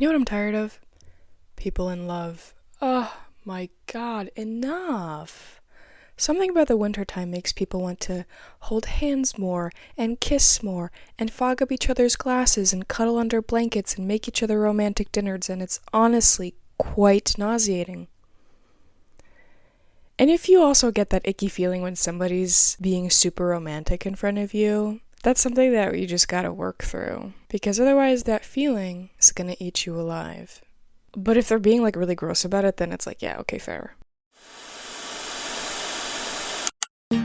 You know what I'm tired of? People in love. Oh my god, enough! Something about the wintertime makes people want to hold hands more, and kiss more, and fog up each other's glasses, and cuddle under blankets, and make each other romantic dinners, and it's honestly quite nauseating. And if you also get that icky feeling when somebody's being super romantic in front of you, that's something that you just gotta work through. Because otherwise that feeling is gonna eat you alive. But if they're being like really gross about it, then it's like, yeah, okay, fair. In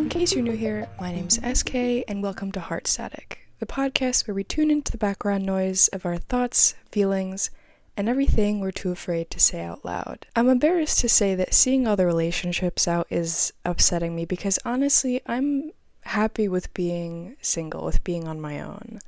case you're new here, my name's SK, and welcome to Heart Static, the podcast where we tune into the background noise of our thoughts, feelings, and everything we're too afraid to say out loud. I'm embarrassed to say that seeing other relationships out is upsetting me because honestly, I'm happy with being single, with being on my own.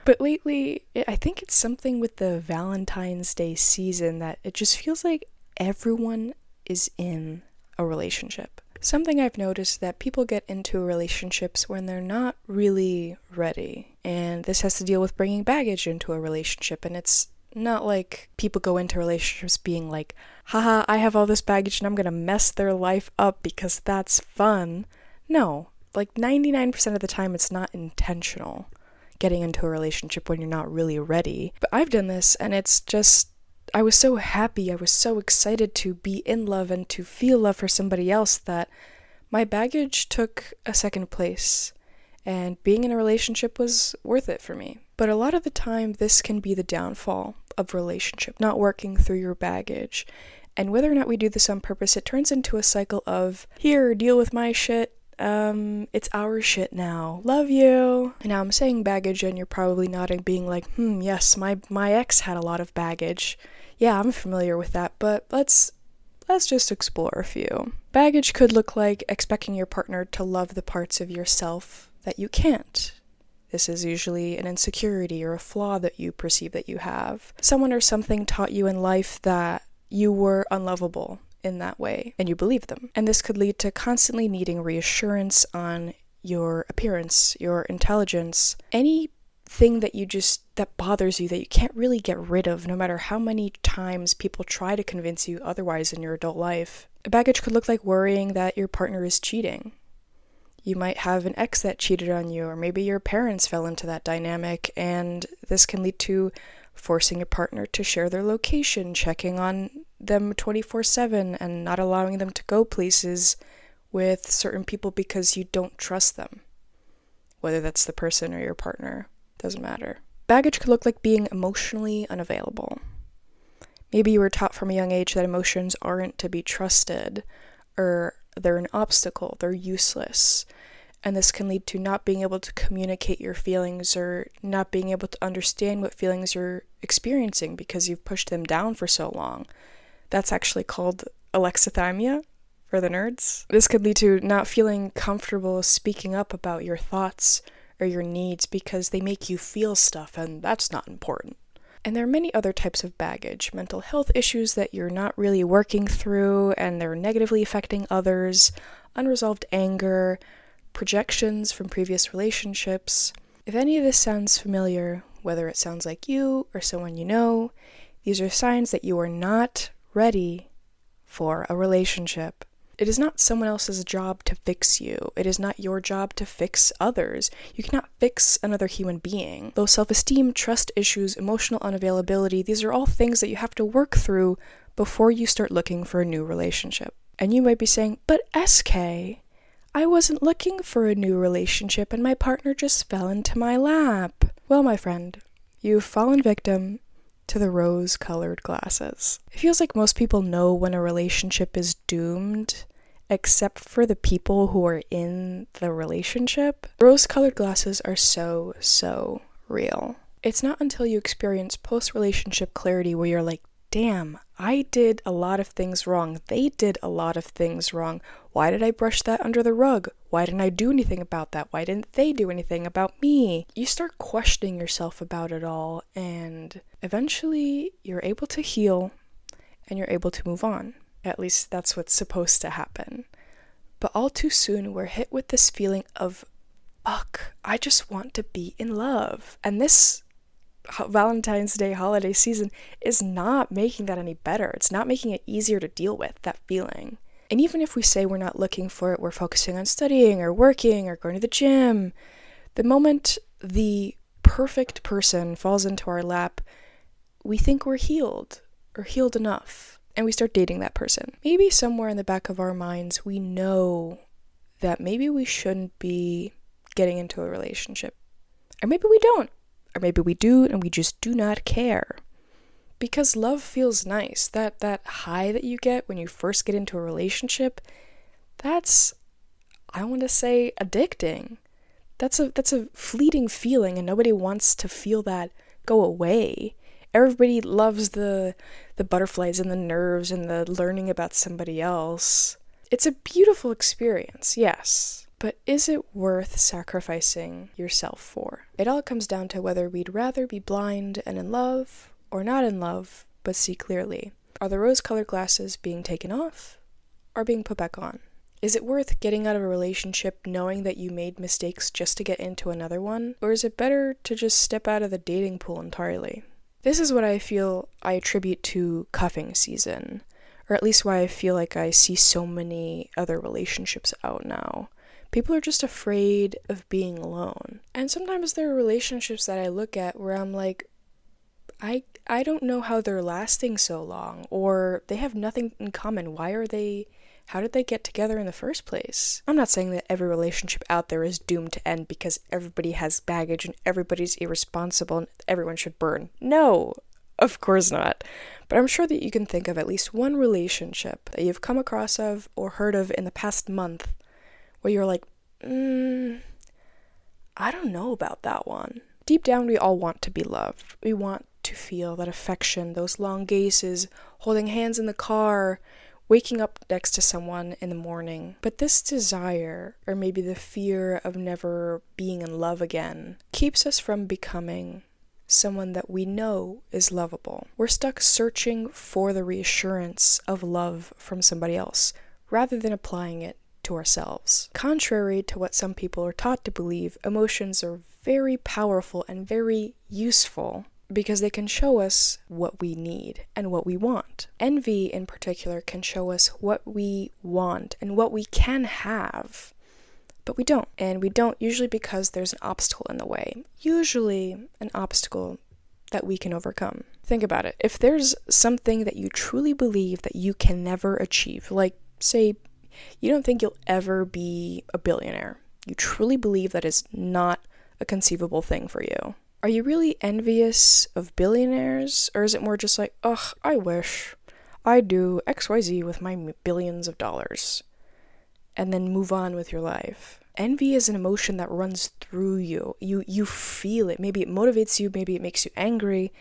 But lately, I think it's something with the Valentine's Day season that it just feels like everyone is in a relationship. Something I've noticed that people get into relationships when they're not really ready. And this has to deal with bringing baggage into a relationship. And it's not like people go into relationships being like, haha, I have all this baggage and I'm gonna mess their life up because that's fun. No, like 99% of the time it's not intentional getting into a relationship when you're not really ready. But I've done this and it's just, I was so happy, I was so excited to be in love and to feel love for somebody else that my baggage took a second place. And being in a relationship was worth it for me. But a lot of the time, this can be the downfall of relationship, not working through your baggage. And whether or not we do this on purpose, it turns into a cycle of, here, deal with my shit, it's our shit now, love you. And now I'm saying baggage and you're probably nodding, being like, yes, my ex had a lot of baggage. Yeah, I'm familiar with that, but let's just explore a few. Baggage could look like expecting your partner to love the parts of yourself that you can't. This is usually an insecurity or a flaw that you perceive that you have. Someone or something taught you in life that you were unlovable in that way, and you believe them. And this could lead to constantly needing reassurance on your appearance, your intelligence, anything that bothers you that you can't really get rid of, no matter how many times people try to convince you otherwise in your adult life. Baggage could look like worrying that your partner is cheating. You might have an ex that cheated on you, or maybe your parents fell into that dynamic, and this can lead to forcing your partner to share their location, checking on them 24/7, and not allowing them to go places with certain people because you don't trust them. Whether that's the person or your partner, doesn't matter. Baggage could look like being emotionally unavailable. Maybe you were taught from a young age that emotions aren't to be trusted, or they're an obstacle, they're useless. And this can lead to not being able to communicate your feelings or not being able to understand what feelings you're experiencing because you've pushed them down for so long. That's actually called alexithymia for the nerds. This could lead to not feeling comfortable speaking up about your thoughts or your needs because they make you feel stuff, and that's not important. And there are many other types of baggage, mental health issues that you're not really working through and they're negatively affecting others, unresolved anger, projections from previous relationships. If any of this sounds familiar, whether it sounds like you or someone you know, these are signs that you are not ready for a relationship. It is not someone else's job to fix you. It is not your job to fix others. You cannot fix another human being. Low self-esteem, trust issues, emotional unavailability, these are all things that you have to work through before you start looking for a new relationship. And you might be saying, but SK, I wasn't looking for a new relationship and my partner just fell into my lap. Well, my friend, you've fallen victim to the rose-colored glasses. It feels like most people know when a relationship is doomed, except for the people who are in the relationship. Rose-colored glasses are so real. It's not until you experience post-relationship clarity where you're like, damn, I did a lot of things wrong. They did a lot of things wrong. Why did I brush that under the rug? Why didn't I do anything about that? Why didn't they do anything about me? You start questioning yourself about it all, and eventually you're able to heal and you're able to move on. At least that's what's supposed to happen. But all too soon, we're hit with this feeling of ugh, I just want to be in love. And this Valentine's Day holiday season is not making that any better. It's not making it easier to deal with, that feeling. And even if we say we're not looking for it, we're focusing on studying or working or going to the gym, the moment the perfect person falls into our lap, we think we're healed or healed enough, and we start dating that person. Maybe somewhere in the back of our minds, we know that maybe we shouldn't be getting into a relationship. Or maybe we don't. Or maybe we do and we just do not care. Because love feels nice. That high that you get when you first get into a relationship, that's, I want to say, addicting. That's a fleeting feeling, and nobody wants to feel that go away. Everybody loves the butterflies and the nerves and the learning about somebody else. It's a beautiful experience, yes. But is it worth sacrificing yourself for? It all comes down to whether we'd rather be blind and in love, or not in love, but see clearly. Are the rose-colored glasses being taken off, or being put back on? Is it worth getting out of a relationship knowing that you made mistakes just to get into another one? Or is it better to just step out of the dating pool entirely? This is what I feel I attribute to cuffing season, or at least why I feel like I see so many other relationships out now. People are just afraid of being alone. And sometimes there are relationships that I look at where I'm like, I don't know how they're lasting so long, or they have nothing in common. How did they get together in the first place? I'm not saying that every relationship out there is doomed to end because everybody has baggage and everybody's irresponsible and everyone should burn. No, of course not. But I'm sure that you can think of at least one relationship that you've come across of or heard of in the past month where you're like, I don't know about that one. Deep down, we all want to be loved. We want to feel that affection, those long gazes, holding hands in the car, waking up next to someone in the morning. But this desire, or maybe the fear of never being in love again, keeps us from becoming someone that we know is lovable. We're stuck searching for the reassurance of love from somebody else, rather than applying it to ourselves. Contrary to what some people are taught to believe, emotions are very powerful and very useful because they can show us what we need and what we want. Envy, in particular, can show us what we want and what we can have, but we don't. And we don't usually because there's an obstacle in the way. Usually an obstacle that we can overcome. Think about it. If there's something that you truly believe that you can never achieve, like, say, you don't think you'll ever be a billionaire. You truly believe that is not a conceivable thing for you. Are you really envious of billionaires? Or is it more just like, ugh, I wish I do XYZ with my billions of dollars, and then move on with your life? Envy is an emotion that runs through you. You feel it. Maybe it motivates you, maybe it makes you angry,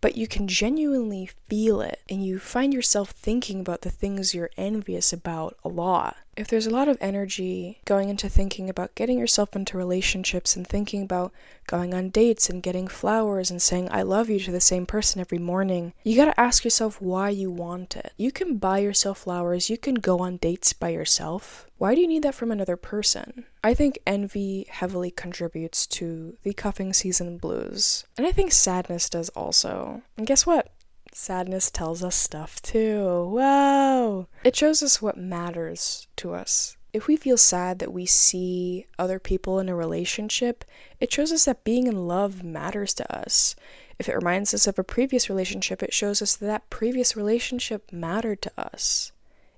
but you can genuinely feel it, and you find yourself thinking about the things you're envious about a lot. If there's a lot of energy going into thinking about getting yourself into relationships and thinking about going on dates and getting flowers and saying I love you to the same person every morning, you gotta ask yourself why you want it. You can buy yourself flowers, you can go on dates by yourself. Why do you need that from another person? I think envy heavily contributes to the cuffing season blues. And I think sadness does also. And guess what? Sadness tells us stuff too. Whoa! It shows us what matters to us. If we feel sad that we see other people in a relationship, it shows us that being in love matters to us. If it reminds us of a previous relationship, it shows us that that previous relationship mattered to us.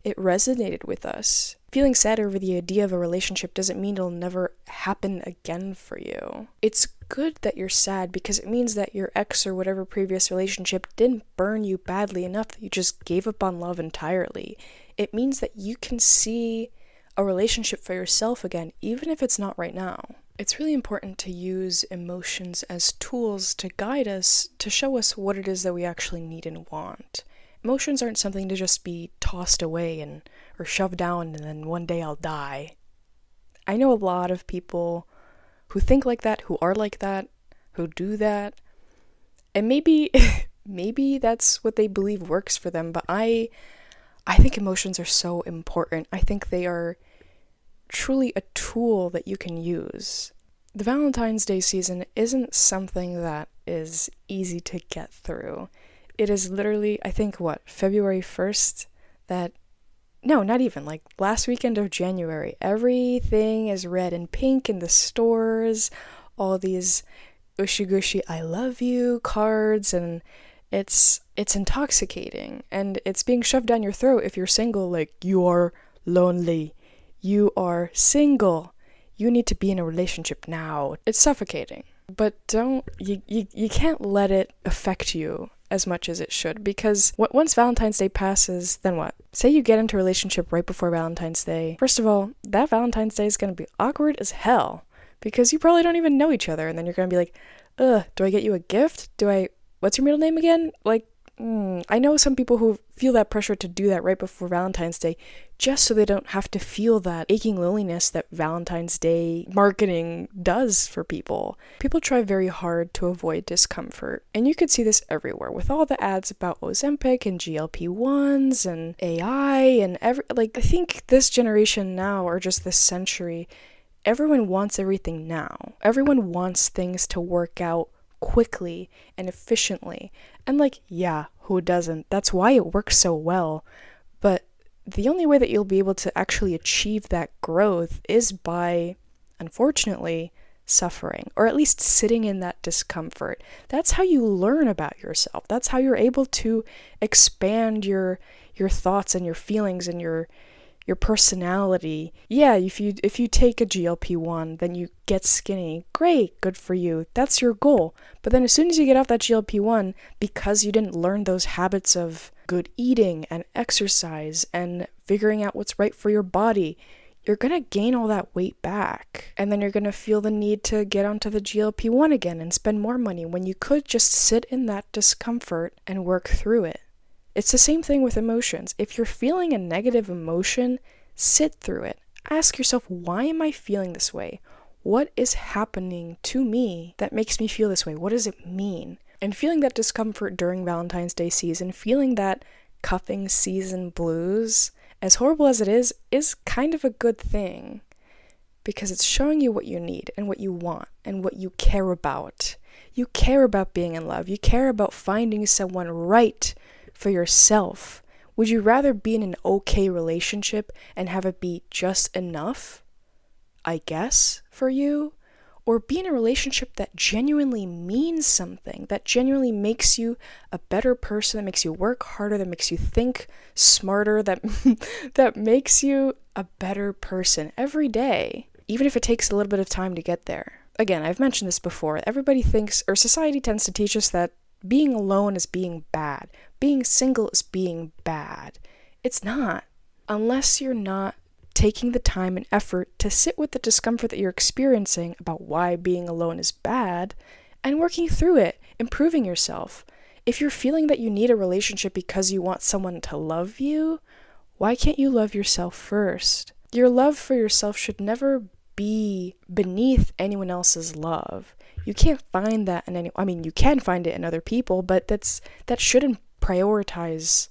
It resonated with us. Feeling sad over the idea of a relationship doesn't mean it'll never happen again for you. It's good that you're sad because it means that your ex or whatever previous relationship didn't burn you badly enough that you just gave up on love entirely. It means that you can see a relationship for yourself again, even if it's not right now. It's really important to use emotions as tools to guide us, to show us what it is that we actually need and want. Emotions aren't something to just be tossed away or shoved down and then one day I'll die. I know a lot of people who think like that, who are like that, who do that, and maybe that's what they believe works for them, but I think emotions are so important. I think they are truly a tool that you can use. The Valentine's Day season isn't something that is easy to get through. It is literally, I think, February 1st? No, not even, last weekend of January. Everything is red and pink in the stores, all these ushy-gushy I love you cards, and it's intoxicating, and it's being shoved down your throat if you're single, you are lonely, you are single, you need to be in a relationship now. It's suffocating, but you can't let it affect you as much as it should, because once Valentine's Day passes, then what? Say you get into a relationship right before Valentine's Day. First of all, that Valentine's Day is going to be awkward as hell, because you probably don't even know each other, and then you're going to be like, do I get you a gift? What's your middle name again? I know some people who feel that pressure to do that right before Valentine's Day, just so they don't have to feel that aching loneliness that Valentine's Day marketing does for people. People try very hard to avoid discomfort, and you could see this everywhere with all the ads about Ozempic and GLP-1s and AI and I think this generation now, or just this century, everyone wants everything now. Everyone wants things to work out quickly and efficiently. And who doesn't? That's why it works so well. But the only way that you'll be able to actually achieve that growth is by, unfortunately, suffering, or at least sitting in that discomfort. That's how you learn about yourself. That's how you're able to expand your thoughts and your feelings and your personality. Yeah, if you take a GLP-1, then you get skinny. Great, good for you. That's your goal. But then as soon as you get off that GLP-1, because you didn't learn those habits of good eating and exercise and figuring out what's right for your body, you're going to gain all that weight back. And then you're going to feel the need to get onto the GLP-1 again and spend more money when you could just sit in that discomfort and work through it. It's the same thing with emotions. If you're feeling a negative emotion, sit through it. Ask yourself, why am I feeling this way? What is happening to me that makes me feel this way? What does it mean? And feeling that discomfort during Valentine's Day season, feeling that cuffing season blues, as horrible as it is kind of a good thing, because it's showing you what you need and what you want and what you care about. You care about being in love. You care about finding someone right for yourself. Would you rather be in an okay relationship and have it be just enough, I guess, for you? Or be in a relationship that genuinely means something, that genuinely makes you a better person, that makes you work harder, that makes you think smarter, that makes you a better person every day, even if it takes a little bit of time to get there. Again, I've mentioned this before. Everybody thinks, or society tends to teach us, that being alone is being bad. Being single is being bad. It's not. Unless you're not taking the time and effort to sit with the discomfort that you're experiencing about why being alone is bad and working through it, improving yourself. If you're feeling that you need a relationship because you want someone to love you, why can't you love yourself first? Your love for yourself should never be beneath anyone else's love. You can't find that in you can find it in other people, but that shouldn't prioritize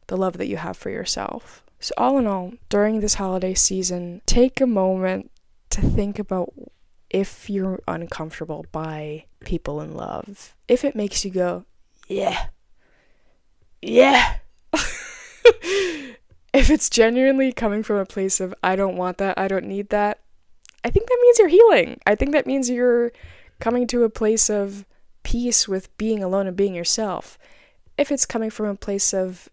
the love that you have for yourself. So all in all, during this holiday season, take a moment to think about if you're uncomfortable by people in love. If it makes you go, yeah. If it's genuinely coming from a place of, I don't want that, I don't need that, I think that means you're healing. I think that means you're coming to a place of peace with being alone and being yourself. If it's coming from a place of,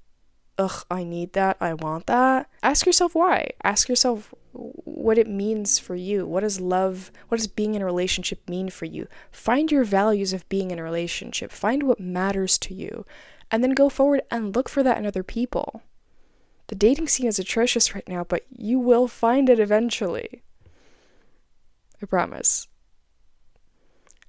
I need that, I want that, ask yourself why. Ask yourself what it means for you. What does being in a relationship mean for you? Find your values of being in a relationship. Find what matters to you. And then go forward and look for that in other people. The dating scene is atrocious right now, but you will find it eventually. I promise.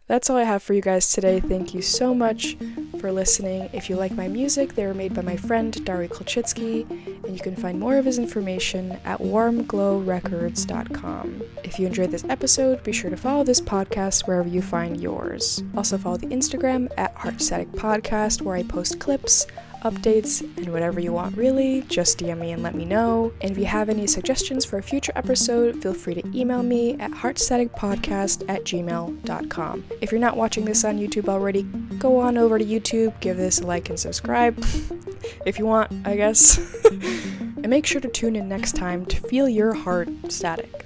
That's all I have for you guys today. Thank you so much for listening. If you like my music, they were made by my friend Dari Kolchitsky, and you can find more of his information at warmglowrecords.com. If you enjoyed this episode, be sure to follow this podcast wherever you find yours. Also follow the Instagram at heartstaticpodcast, where I post clips updates, and whatever you want really, just DM me and let me know. And if you have any suggestions for a future episode, feel free to email me at heartstaticpodcast@gmail.com. If you're not watching this on YouTube already, go on over to YouTube, give this a like and subscribe. If you want, I guess. And make sure to tune in next time to feel your heart static.